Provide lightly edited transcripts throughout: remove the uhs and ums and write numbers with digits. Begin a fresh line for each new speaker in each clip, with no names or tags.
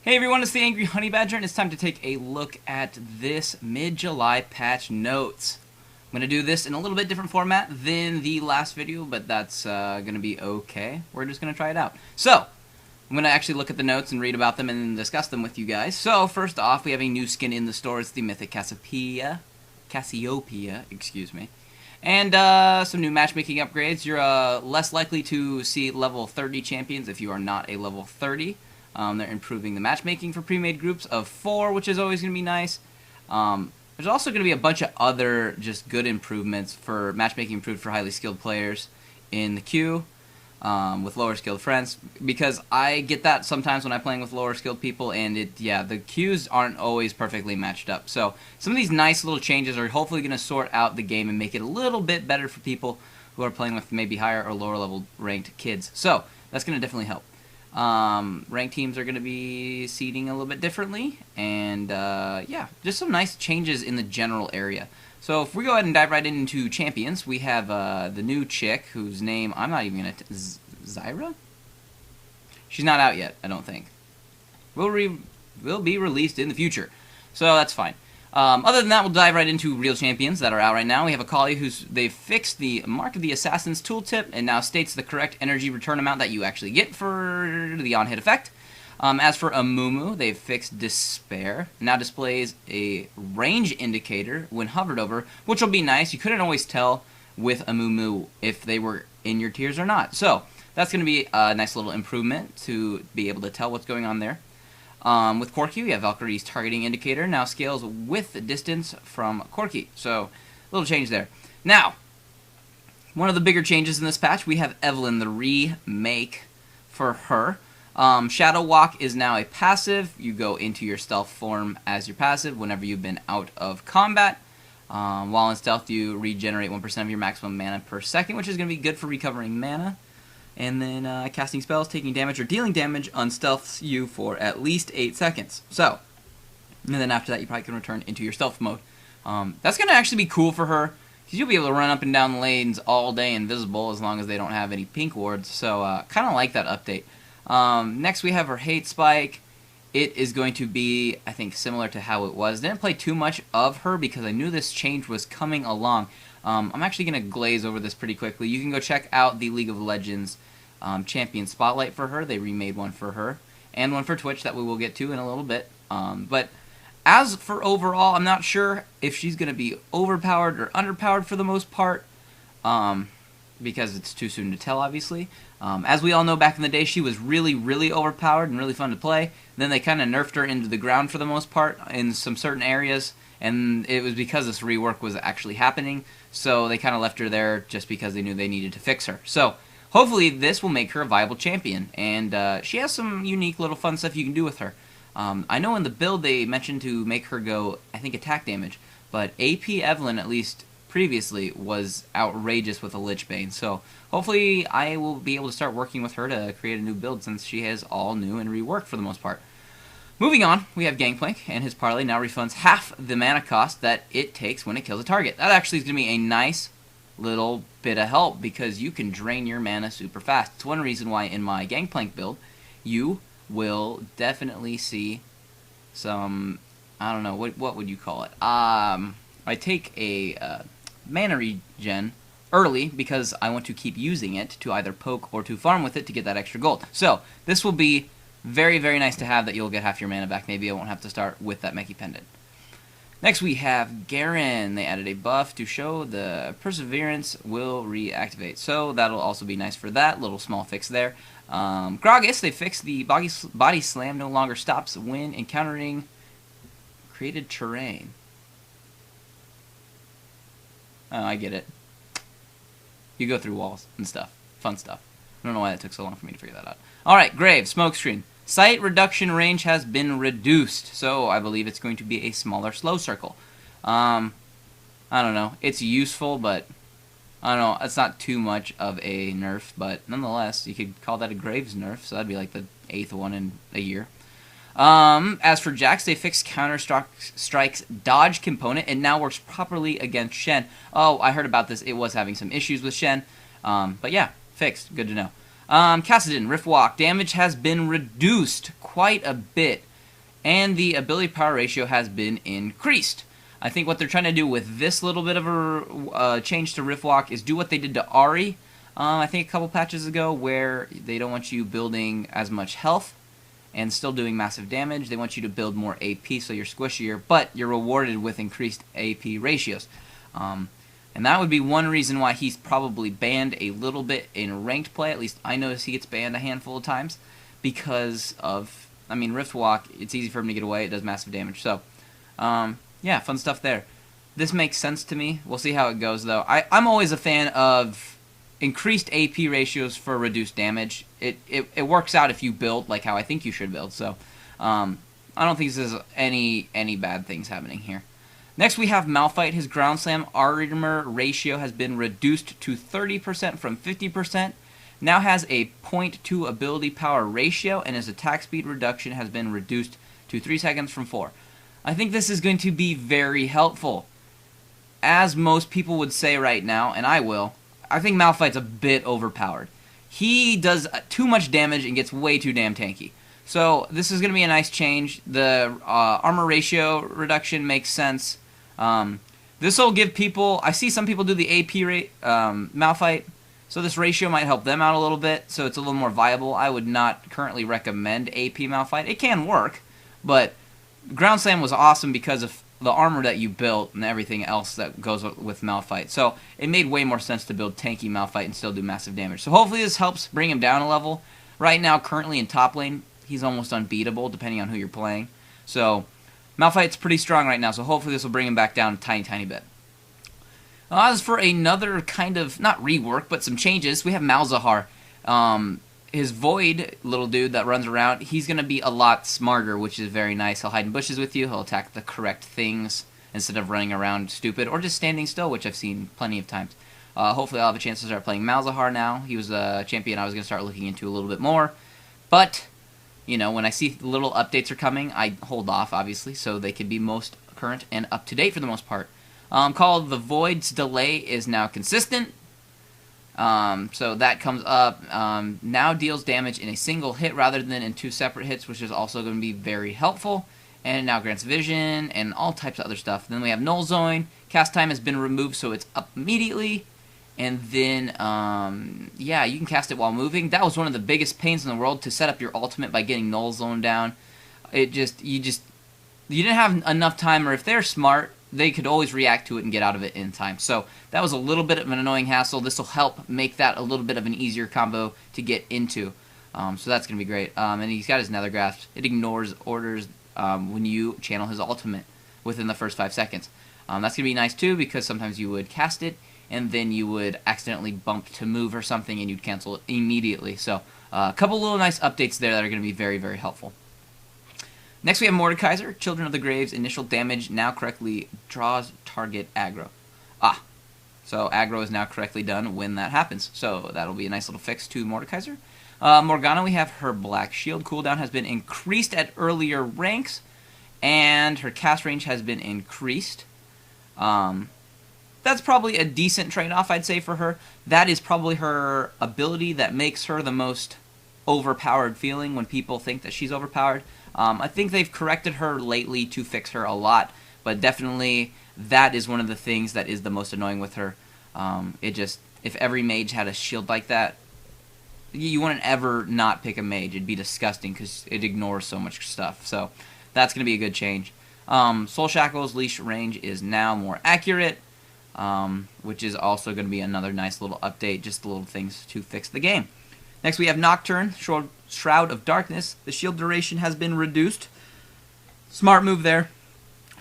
Hey everyone, it's the Angry Honey Badger, and it's time to take a look at this mid-July patch notes. I'm going to do this in a little bit different format than the last video, but that's going to be okay. We're just going to try it out. So, I'm going to actually look at the notes and read about them and discuss them with you guys. So, first off, we have a new skin in the store. It's the Mythic Cassiopeia, excuse me. And some new matchmaking upgrades. You're less likely to see level 30 champions if you are not a level 30. They're improving the matchmaking for pre-made groups of 4, which is always going to be nice. There's also going to be a bunch of other just good improvements for matchmaking improved for highly skilled players in the queue with lower skilled friends, because I get that sometimes when I'm playing with lower skilled people, and the queues aren't always perfectly matched up. So some of these nice little changes are hopefully going to sort out the game and make it a little bit better for people who are playing with maybe higher or lower level ranked kids. So that's going to definitely help. Ranked teams are going to be seeding a little bit differently, and yeah, just some nice changes in the general area. So if we go ahead and dive right into champions, we have the new chick whose name I'm not even going to... Zyra? She's not out yet, I don't think. Will be released in the future, so that's fine. Other than that, we'll dive right into real champions that are out right now. We have Akali, they've fixed the Mark of the Assassin's tooltip, and now states the correct energy return amount that you actually get for the on-hit effect. As for Amumu, they've fixed Despair. Now displays a range indicator when hovered over, which will be nice. You couldn't always tell with Amumu if they were in your tiers or not. So that's going to be a nice little improvement to be able to tell what's going on there. With Corki, we have Valkyrie's targeting indicator now scales with the distance from Corki. So, a little change there. Now, one of the bigger changes in this patch, we have Evelyn, the remake for her. Shadow Walk is now a passive. You go into your stealth form as your passive whenever you've been out of combat. While in stealth, you regenerate 1% of your maximum mana per second, which is going to be good for recovering mana. And then casting spells, taking damage, or dealing damage unstealths you for at least 8 seconds. So, and then after that, you probably can return into your stealth mode. That's going to actually be cool for her, because you'll be able to run up and down the lanes all day invisible as long as they don't have any pink wards. So, kind of like that update. Next, we have her hate spike. It is going to be, I think, similar to how it was. Didn't play too much of her because I knew this change was coming along. I'm actually going to glaze over this pretty quickly. You can go check out the League of Legends Champion Spotlight for her. They remade one for her, and one for Twitch that we will get to in a little bit. But as for overall, I'm not sure if she's going to be overpowered or underpowered for the most part, because it's too soon to tell, obviously. As we all know, back in the day, she was really, really overpowered and really fun to play. Then they kind of nerfed her into the ground for the most part in some certain areas, and it was because this rework was actually happening, so they kind of left her there just because they knew they needed to fix her. So hopefully this will make her a viable champion, and she has some unique little fun stuff you can do with her. I know in the build they mentioned to make her go, I think, attack damage, but AP Evelyn, at least previously, was outrageous with a Lich Bane, so hopefully I will be able to start working with her to create a new build, since she has all new and reworked for the most part. Moving on, we have Gangplank, and his parlay now refunds half the mana cost that it takes when it kills a target. That actually is going to be a nice little bit of help, because you can drain your mana super fast. It's one reason why in my Gangplank build, you will definitely see some, I don't know, what would you call it? I take a mana regen early because I want to keep using it to either poke or to farm with it to get that extra gold. So, this will be very, very nice to have, that you'll get half your mana back. Maybe I won't have to start with that Meki Pendant. Next we have Garen. They added a buff to show the Perseverance will reactivate. So that'll also be nice for that. Little small fix there. Gragas, they fixed the body slam no longer stops when encountering created terrain. Oh, I get it. You go through walls and stuff. Fun stuff. I don't know why that took so long for me to figure that out. Alright, Grave, Smokescreen. Sight reduction range has been reduced, so I believe it's going to be a smaller slow circle. I don't know. It's useful, but I don't know. It's not too much of a nerf, but nonetheless, you could call that a Graves nerf, so that'd be like the 8th one in a year. As for Jax, they fixed Counter-Strike's dodge component. It now works properly against Shen. Oh, I heard about this. It was having some issues with Shen. But yeah, fixed. Good to know. Kassadin, Rift Walk. Damage has been reduced quite a bit and the ability power ratio has been increased. I think what they're trying to do with this little bit of a change to Rift Walk is do what they did to Ari, I think a couple patches ago, where they don't want you building as much health and still doing massive damage. They want you to build more AP so you're squishier, but you're rewarded with increased AP ratios. And that would be one reason why he's probably banned a little bit in ranked play. At least I notice he gets banned a handful of times because of, I mean, Rift Walk, it's easy for him to get away. It does massive damage. So, yeah, fun stuff there. This makes sense to me. We'll see how it goes, though. I'm always a fan of increased AP ratios for reduced damage. It works out if you build like how I think you should build. So, I don't think this is any bad things happening here. Next, we have Malphite. His ground slam armor ratio has been reduced to 30% from 50%. Now has a 0.2 ability power ratio, and his attack speed reduction has been reduced to 3 seconds from 4. I think this is going to be very helpful. As most people would say right now, and I will, I think Malphite's a bit overpowered. He does too much damage and gets way too damn tanky. So this is going to be a nice change. The armor ratio reduction makes sense. This will give people, I see some people do the AP rate, Malphite, so this ratio might help them out a little bit, so it's a little more viable. I would not currently recommend AP Malphite. It can work, but Ground Slam was awesome because of the armor that you built and everything else that goes with Malphite. So it made way more sense to build tanky Malphite and still do massive damage. So hopefully this helps bring him down a level. Right now, currently in top lane, he's almost unbeatable depending on who you're playing. So Malphite's pretty strong right now, so hopefully this will bring him back down a tiny bit. As for another kind of, not rework, but some changes, we have Malzahar. His Void little dude that runs around, he's going to be a lot smarter, which is very nice. He'll hide in bushes with you, he'll attack the correct things instead of running around stupid, or just standing still, which I've seen plenty of times. Hopefully I'll have a chance to start playing Malzahar now. He was a champion I was going to start looking into a little bit more, but you know, when I see little updates are coming, I hold off, obviously, so they can be most current and up-to-date for the most part. Called the Void's delay is now consistent. So that comes up. Now deals damage in a single hit rather than in 2 separate hits, which is also going to be very helpful. And it now grants vision and all types of other stuff. Then we have Null Zone. Cast time has been removed, so it's up immediately. And then, yeah, you can cast it while moving. That was one of the biggest pains in the world, to set up your ultimate by getting Null Zone down. You didn't have enough time, or if they're smart, they could always react to it and get out of it in time. So that was a little bit of an annoying hassle. This will help make that a little bit of an easier combo to get into. So that's going to be great. And he's got his Nether Grasp. It ignores orders when you channel his ultimate within the first 5 seconds. That's going to be nice too, because sometimes you would cast it and then you would accidentally bump to move or something and you'd cancel it immediately. So a couple little nice updates there that are going to be very, very helpful. Next we have Mordekaiser. Children of the Graves. Initial damage now correctly draws target aggro. So aggro is now correctly done when that happens. So that'll be a nice little fix to Mordekaiser. Morgana, we have her Black Shield cooldown has been increased at earlier ranks, and her cast range has been increased. That's probably a decent trade-off, I'd say, for her. That is probably her ability that makes her the most overpowered feeling when people think that she's overpowered. I think they've corrected her lately to fix her a lot, but definitely that is one of the things that is the most annoying with her. If every mage had a shield like that, you wouldn't ever not pick a mage. It'd be disgusting because it ignores so much stuff. So that's going to be a good change. Soul Shackle's leash range is now more accurate, which is also going to be another nice little update, just little things to fix the game. Next we have Nocturne, Shroud of Darkness. The shield duration has been reduced. Smart move there.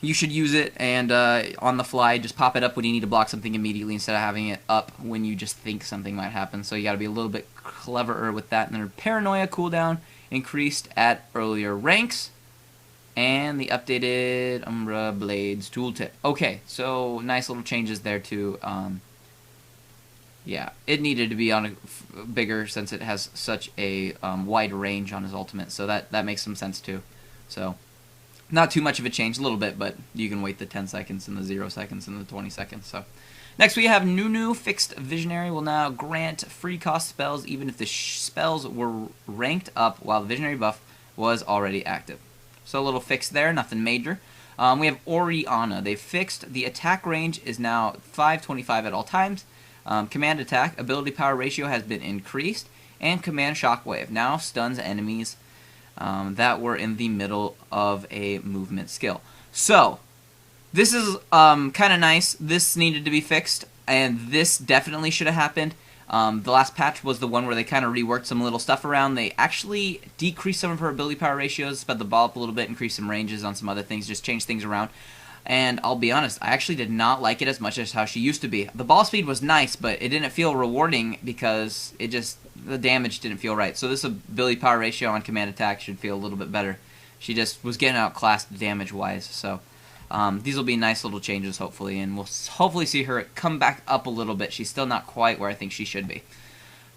You should use it, and on the fly, just pop it up when you need to block something immediately instead of having it up when you just think something might happen. So you got to be a little bit cleverer with that. And then Paranoia cooldown increased at earlier ranks. And the updated Umbra Blades tooltip. Okay, so nice little changes there too. Yeah, it needed to be on a bigger since it has such a wide range on his ultimate, so that makes some sense too. So, not too much of a change, a little bit, but you can wait the 10 seconds and the 0 seconds and the 20 seconds. So, next we have Nunu. Fixed Visionary will now grant free cost spells even if the spells were ranked up while the Visionary buff was already active. So a little fix there, nothing major. We have Oriana. They fixed the attack range is now 525 at all times. Command attack, ability power ratio has been increased. And command shockwave now stuns enemies that were in the middle of a movement skill. So, this is kind of nice. This needed to be fixed, and this definitely should have happened. The last patch was the one where they kind of reworked some little stuff around. They actually decreased some of her ability power ratios, sped the ball up a little bit, increased some ranges on some other things, just changed things around. And I'll be honest, I actually did not like it as much as how she used to be. The ball speed was nice, but it didn't feel rewarding because the damage didn't feel right. So this ability power ratio on command attack should feel a little bit better. She just was getting outclassed damage-wise, so these will be nice little changes, hopefully, and we'll hopefully see her come back up a little bit. She's still not quite where I think she should be.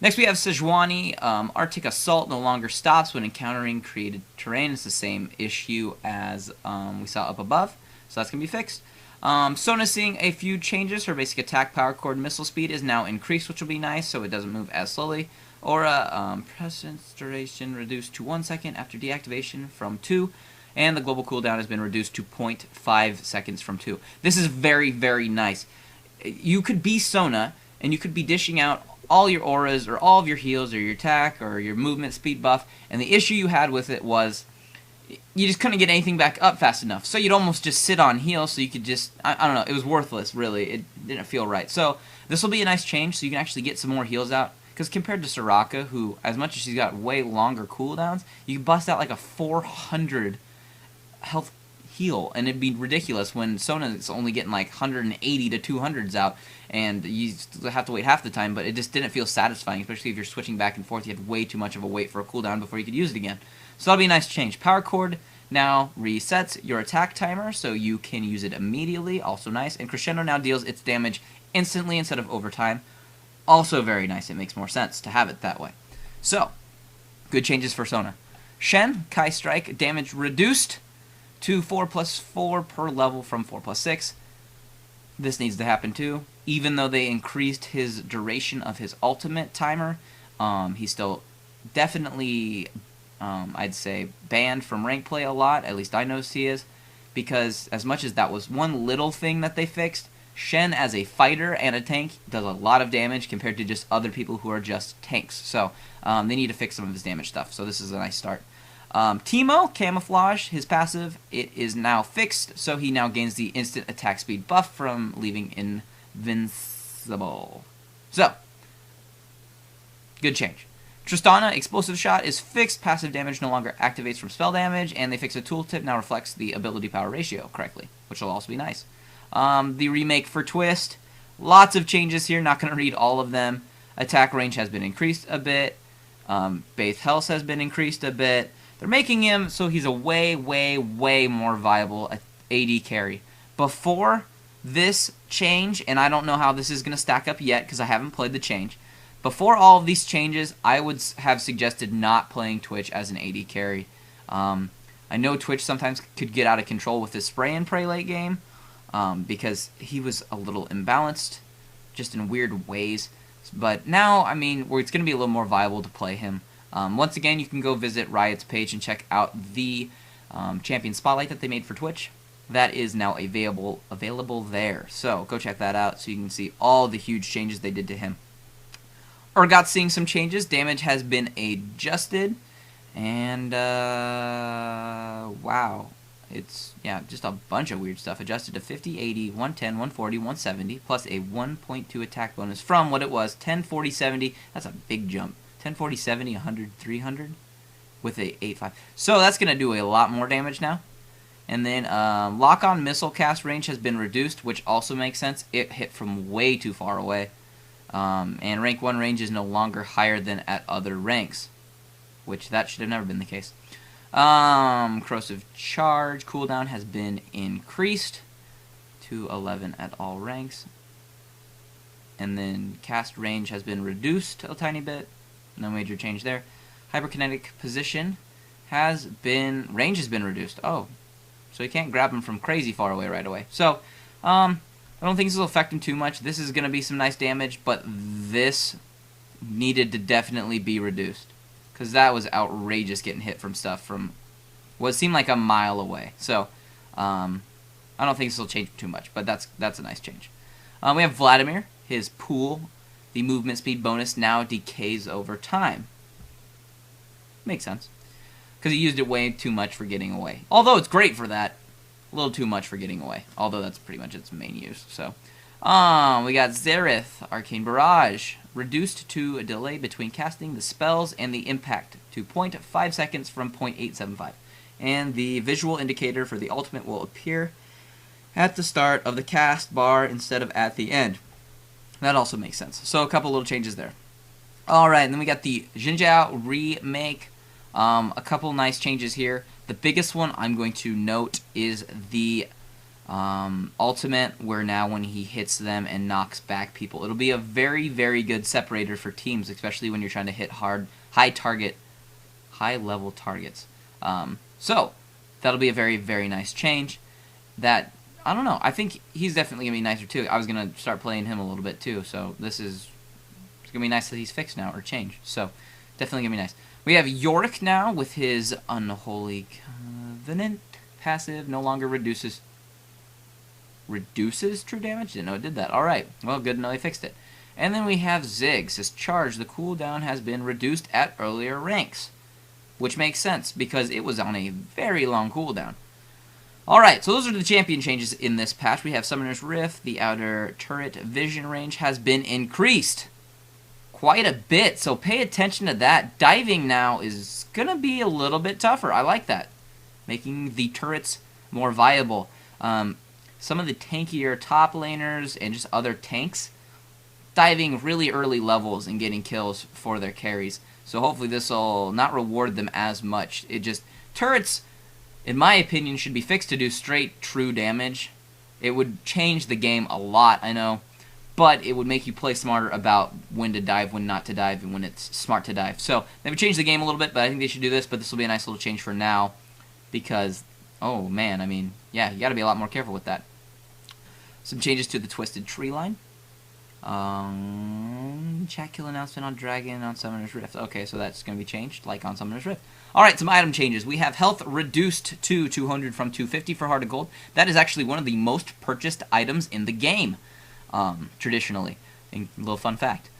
Next we have Sejuani. Arctic Assault no longer stops when encountering created terrain. It's the same issue as we saw up above. So that's going to be fixed. Sona seeing a few changes. Her basic attack, power cord, missile speed is now increased, which will be nice, so it doesn't move as slowly. Aura, presence duration reduced to 1 second after deactivation from 2. And the global cooldown has been reduced to 0.5 seconds from 2. This is very, very nice. You could be Sona, and you could be dishing out all your auras, or all of your heals, or your attack, or your movement speed buff, and the issue you had with it was you just couldn't get anything back up fast enough. So you'd almost just sit on heal, so you could just, I don't know, it was worthless, really. It didn't feel right. So this will be a nice change, so you can actually get some more heals out. Because compared to Soraka, who, as much as she's got way longer cooldowns, you can bust out like a 400 health heal, and it'd be ridiculous when Sona's only getting like 180 to 200s out, and you have to wait half the time, but it just didn't feel satisfying, especially if you're switching back and forth. You had way too much of a wait for a cooldown before you could use it again. So that'll be a nice change. Power Cord now resets your attack timer, so you can use it immediately, also nice. And Crescendo now deals its damage instantly instead of over time. Also very nice. It makes more sense to have it that way. So, good changes for Sona. Shen, Kai Strike, damage reduced to 4+4 per level from 4+6. This needs to happen too. Even though they increased his duration of his ultimate timer, he's still definitely, I'd say, banned from rank play a lot. At least I noticed he is. Because as much as that was one little thing that they fixed, Shen as a fighter and a tank does a lot of damage compared to just other people who are just tanks. So they need to fix some of his damage stuff. So this is a nice start. Teemo, Camouflage, his passive, it is now fixed. So he now gains the instant attack speed buff from leaving invincible. So, good change. Tristana, Explosive Shot is fixed. Passive damage no longer activates from spell damage. And they fixed a tooltip now reflects the ability power ratio correctly, which will also be nice. The remake for Twist, lots of changes here, not going to read all of them. Attack range has been increased a bit. Base health has been increased a bit. They're making him so he's a way, way, way more viable AD carry. Before this change, and I don't know how this is going to stack up yet because I haven't played the change. Before all of these changes, I would have suggested not playing Twitch as an AD carry. I know Twitch sometimes could get out of control with his spray and pray late game. Because he was a little imbalanced, just in weird ways. But now, I mean, it's going to be a little more viable to play him. Once again, you can go visit Riot's page and check out the Champion Spotlight that they made for Twitch. That is now available there. So, go check that out so you can see all the huge changes they did to him. Urgot's seeing some changes. Damage has been adjusted. And, wow. It's, yeah, just a bunch of weird stuff. Adjusted to 50, 80, 110, 140, 170, plus a 1.2 attack bonus from what it was, 10, 40, 70. That's a big jump. 10, 40, 70, 100, 300 with a 8.5. So that's going to do a lot more damage now. And then lock-on missile cast range has been reduced, which also makes sense. It hit from way too far away. And rank 1 range is no longer higher than at other ranks, which that should have never been the case. Corrosive Charge cooldown has been increased to 11 at all ranks. And then cast range has been reduced a tiny bit. No major change there. Hyperkinetic position has been... range has been reduced. Oh. So you can't grab him from crazy far away right away. So, I don't think this will affect him too much. This is going to be some nice damage, but this needed to definitely be reduced. Because that was outrageous getting hit from stuff from Well, it seemed like a mile away. So, I don't think this will change too much, but that's a nice change. We have Vladimir. His pool, the movement speed bonus now decays over time. Makes sense. Because he used it way too much for getting away. Although it's great for that. A little too much for getting away. Although that's pretty much its main use. So, we got Zareth, Arcane Barrage. Reduced to a delay between casting the spells and the impact to 0.5 seconds from 0.875. And the visual indicator for the ultimate will appear at the start of the cast bar instead of at the end. That also makes sense. So a couple little changes there. Alright, and then we got the Jinjiao remake. A couple nice changes here. The biggest one I'm going to note is the ultimate, where now when he hits them and knocks back people, it'll be a very, very good separator for teams, especially when you're trying to hit high level targets. So that'll be a very, very nice change. That, I don't know, I think he's definitely gonna be nicer too. I was gonna start playing him a little bit too, so it's gonna be nice that he's fixed now or changed. So definitely gonna be nice. We have Yorick now with his Unholy Covenant passive. No longer reduces true damage? Didn't know it did that. Alright, well, good to know they fixed it. And then we have Ziggs. His charge, the cooldown has been reduced at earlier ranks. Which makes sense, because it was on a very long cooldown. Alright, so those are the champion changes in this patch. We have Summoner's Rift. The outer turret vision range has been increased quite a bit, so pay attention to that. Diving now is going to be a little bit tougher. I like that. Making the turrets more viable. Some of the tankier top laners and just other tanks diving really early levels and getting kills for their carries. So hopefully this will not reward them as much. Turrets, in my opinion, should be fixed to do straight true damage. It would change the game a lot, I know. But it would make you play smarter about when to dive, when not to dive, and when it's smart to dive. So they would change the game a little bit, but I think they should do this. But this will be a nice little change for now. Because, oh man, I mean, yeah, you got to be a lot more careful with that. Some changes to the Twisted Tree line. Chat kill announcement on Dragon on Summoner's Rift. Okay, so that's going to be changed, like on Summoner's Rift. Alright, some item changes. We have health reduced to 200 from 250 for Heart of Gold. That is actually one of the most purchased items in the game, traditionally. A little fun fact.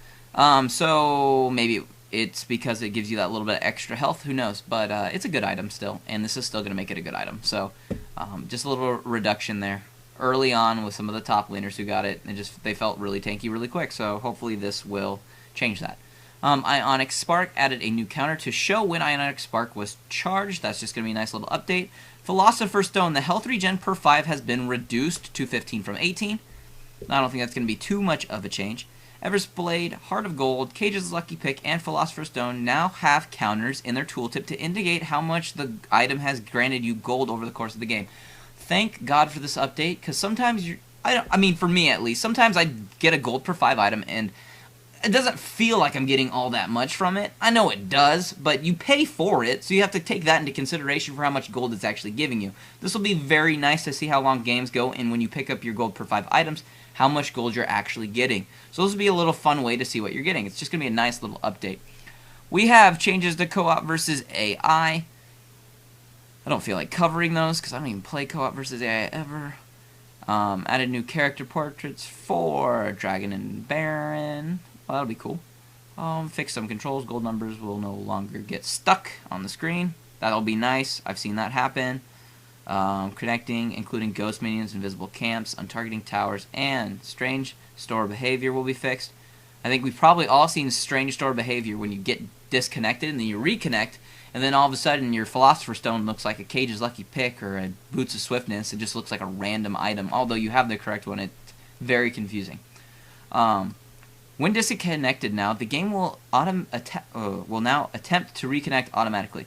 So maybe it's because it gives you that little bit of extra health, who knows. But it's a good item still, and this is still going to make it a good item. So just a little reduction there. Early on with some of the top laners who got it, and they felt really tanky really quick, so hopefully this will change that. Ionic Spark added a new counter to show when Ionic Spark was charged. That's just going to be a nice little update. Philosopher's Stone, the health regen per 5 has been reduced to 15 from 18. I don't think that's going to be too much of a change. Ever's Blade, Heart of Gold, Cage's Lucky Pick, and Philosopher's Stone now have counters in their tooltip to indicate how much the item has granted you gold over the course of the game. Thank God for this update, because sometimes I mean, for me at least, sometimes I get a gold per 5 item, and it doesn't feel like I'm getting all that much from it. I know it does, but you pay for it, so you have to take that into consideration for how much gold it's actually giving you. This will be very nice to see how long games go, and when you pick up your gold per 5 items, how much gold you're actually getting. So this will be a little fun way to see what you're getting. It's just going to be a nice little update. We have changes to co-op versus AI. I don't feel like covering those because I don't even play co-op versus AI ever. Added new character portraits for Dragon and Baron. Well, that'll be cool. Fix some controls. Gold numbers will no longer get stuck on the screen. That'll be nice. I've seen that happen. Connecting, including ghost minions, invisible camps, untargeting towers, and strange store behavior will be fixed. I think we've probably all seen strange store behavior when you get disconnected and then you reconnect, and then all of a sudden your Philosopher's Stone looks like a Cage's Lucky Pick or a Boots of Swiftness. It just looks like a random item. Although you have the correct one, it's very confusing. When disconnected now, the game will now attempt to reconnect automatically.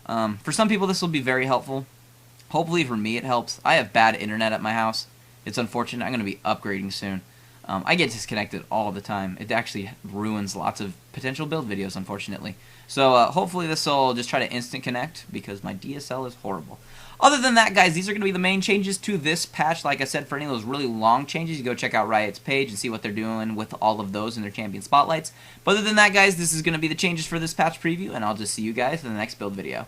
For some people this will be very helpful. Hopefully for me it helps. I have bad internet at my house. It's unfortunate. I'm going to be upgrading soon. I get disconnected all the time. It actually ruins lots of potential build videos, unfortunately. So hopefully this will just try to instant connect, because my DSL is horrible. Other than that, guys, these are going to be the main changes to this patch. Like I said, for any of those really long changes, you go check out Riot's page and see what they're doing with all of those in their champion spotlights. But other than that, guys, this is going to be the changes for this patch preview, and I'll just see you guys in the next build video.